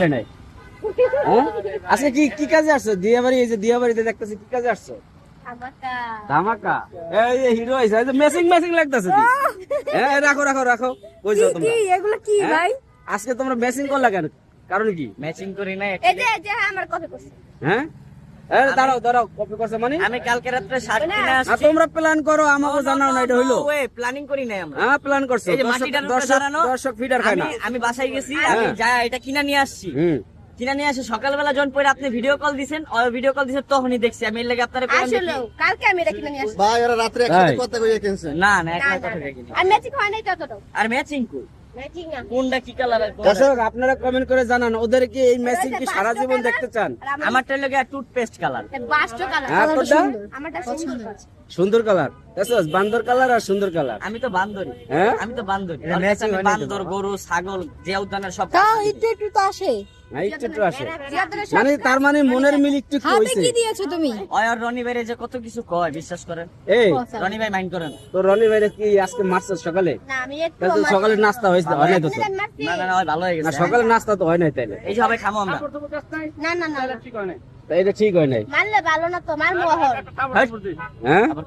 নাই আজকে কি কি কাজে আসছো? দিয়াবাড়ি, এই যে দিয়াবাড়িতে দেখতেছি, কি কাজে আসছো? ধামাকা। এই হিরো আইছে, এই যে ম্যাচিং ম্যাচিং লাগতেছে। রাখো রাখো রাখো। কই যাও তোমরা? এগুলো কি ভাই? আজকে তোমরা ম্যাচিং করলা কেন? কারণ কি? ম্যাচিং করি না এই যে আমার কথা কইছি। হ্যাঁ, দাঁড়াও দাঁড়াও, কপি করছে মানে? আমি কালকে রাত্রে শার্ট কিনে আর আসছি। তোমরা প্ল্যান করো, আমাকে জানাও না, এটা হইলো? ওয়ে প্ল্যানিং করি নাই আমরা। হ্যাঁ, প্ল্যান করছো। এই যে মাটিটার উপরে দাঁড়ানো, দর্শক ফিডার খায় না। আমি বাসায় গেছি, আমি যা এটা কিনা নিয়ে আসছি। কিনা নিয়ে আসে সকালবেলা যখন পরে আপনি ভিডিও কল দিছেন, ভিডিও কল দিছেন তখনই দেখছি। আমি এর লাগি আপনারে কল আসলে দেখি। কালকে আমি এটা কিনে নিয়ে আসছি। ভাই ওরা রাত্রে একসাথে কথা কইয়া কিনছে। না না না, একটা না, কথা না। কিনি। আর ম্যাচিং হয় নাই ততটাও। আর ম্যাচিং কই? ম্যাচিং না। কোনটা কি কালার? দর্শক আপনারা কমেন্ট করে জানান, ওদের কি এই ম্যাচিং কি সারা জীবন দেখতে চান? আমারটা লাগে টুথপেস্ট কালার। Bast colour. হ্যাঁ, কোনটা? আমারটা সুন্দর। সুন্দর কালার, দেখছস? বান্দর কালার আর সুন্দর কালার। আমি তো বান্দরি। হ্যাঁ? আমি তো বান্দরি। এটা matching হয় নাই তো। বান্দর, গরু, ছাগল, যে উদ্যানের সব তাও একটু একটু তো আসে। হ্যাঁ, একটু একটু আসে। জিয়াদের মানে তার মানে মনের মিল একটু একটু হাতে হইছে। কি দিয়েছো তুমি? অয়র রনি ভাইরে যে কত কিছু কয়, বিশ্বাস করেন। এই রনি ভাই মাইন্ড করেন। তো রনি ভাইরে কি আজকে মারছস সকালে? না আমি একটু তাহলে তো সকালে নাস্তা হয়েছে, হয় নাই তো? স্যার? না না না, ওই ভালো হয়ে না, গেছে। সকালে নাস্তা তো হয় নাই তাইলে। এই যে সবাই খামো আমরা। না না না। তা এটা ঠিক হয় নাই। মানলে ভালো না তো, মার মোহর। হ্যাঁ, আবার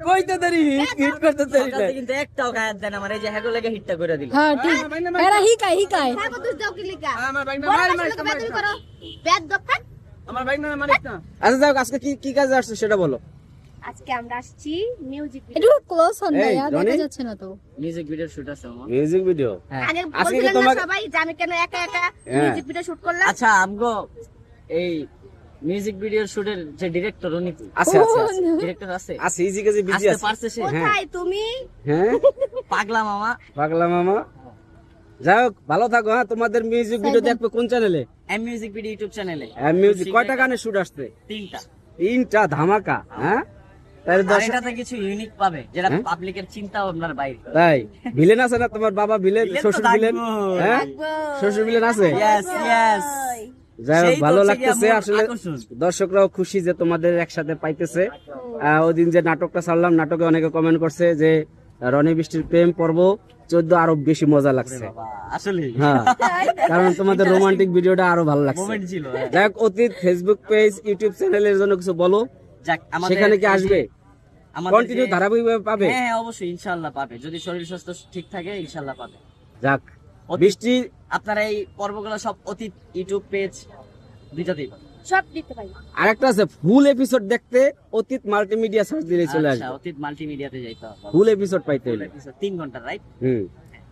কইতে দেরি, হিট করতে দেরি সকালে নাই। কিন্তু একটাও গায়ের দেন আমার, এই যে হ্যাগো লেগে হিটটা করে দিল। হ্যাঁ ঠিক। এরা হিকায় হিকায়। থাকো তুই দাও কি লিখা। বড় মাসে বেতন করো। বেদ দোকান। আচ্ছা যাও, আজকে কি কি কাজে আসছো সেটা বলো। আজকে আমরা আসছি মিউজিক একটু ক্লোজ হন এই, ভাইয়া, রনি? দেখা যাচ্ছে না তো। মিউজিক ভিডিও শুট আছে আমার। Music video. হ্যাঁ। আগে আজকে কি বলছিলেন না তোমাকে- সবাই যে আমি কেন একা একা হ্যাঁ। মিউজিক ভিডিও শুট করলাম। আচ্ছা আমগো এই মিউজিক ভিডিওর শুটের যে ডিরেক্টর উনি কি? আছে আছে আছে। ডিরেক্টর আছে? আছে, ইজি কাজে বিজি আসতে আছে। পারছে সে? কোথায় তুমি? হ্যাঁ, পাগলা মামা। পাগলা মামা। যাই হোক, ভালো থাকো। হ্যাঁ, তোমাদের মিউজিক ভিডিও দেখবে কোন চ্যানেলে? এম মিউজিক ভিডিও ইউটিউব চ্যানেলে। মিউজিক কয়টা গানে শুট আসছে? 3টা। 3টা ধামাকা। হ্যাঁ, তাই আর দর্শক, এটাতে কিছু ইউনিক পাবে যেটা হ্যাঁ? পাবলিকের চিন্তা ভাবনার বাইরে। তাই ভিলেন আছে না তোমার? বাবা ভিলেন, ভিলেন তো শ্বশুর ভিলেন। থাকবো। হ্যাঁ, শ্বশুর ভিলেন আছে। Yes yes. যাই হোক, সেই তো ভালো হচ্ছে লাগতেছে গিয়ে মূল আসলে। আকর্ষণ। দর্শকরাও খুশি যে তোমাদের একসাথে পাইতেছে। ওদিন যে নাটকটা ছাড়লাম, নাটকে অনেকে কমেন্ট করছে যে রনি বৃষ্টির প্রেম পর্ব 14 আরো বেশি মজা লাগছে। বাবা, আসলে হ্যাঁ, কারণ তোমাদের রোমান্টিক ভিডিওটা আরো ভালো লাগছে। মোমেন্ট ছিল। যাই হোক, অতীত ফেসবুক পেজ, ইউটিউব চ্যানেলের জন্য কিছু বলো। যাক, আমাদের সেখানে কি আসবে? আমাদের কন্টিনিউ যে- ধারাবাহিকভাবে পাবে? হ্যাঁ হ্যাঁ, অবশ্যই ইনশাআল্লাহ পাবে, যদি শরীর স্বাস্থ্য ঠিক থাকে ইনশাআল্লাহ পাবে। যাক, অতীত- বৃষ্টি আপনারা এই পর্বগুলো সব অতীত ইউটিউব পেজ দুইটাতেই পাবেন। সব দিতে পারি। আরেকটা আছে, ফুল এপিসোড দেখতে অতীত মাল্টিমিডিয়া সার্চ দিলে চলে আচ্ছা, আসবে। অতীত মাল্টিমিডিয়াতে যাইতে হবে। ফুল এপিসোড পাইতে হলে 3 ঘন্টা, রাইট?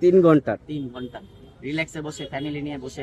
3 ঘন্টা। 3 ঘন্টা রিল্যাক্সে বসে ফ্যামিলি নিয়ে বসে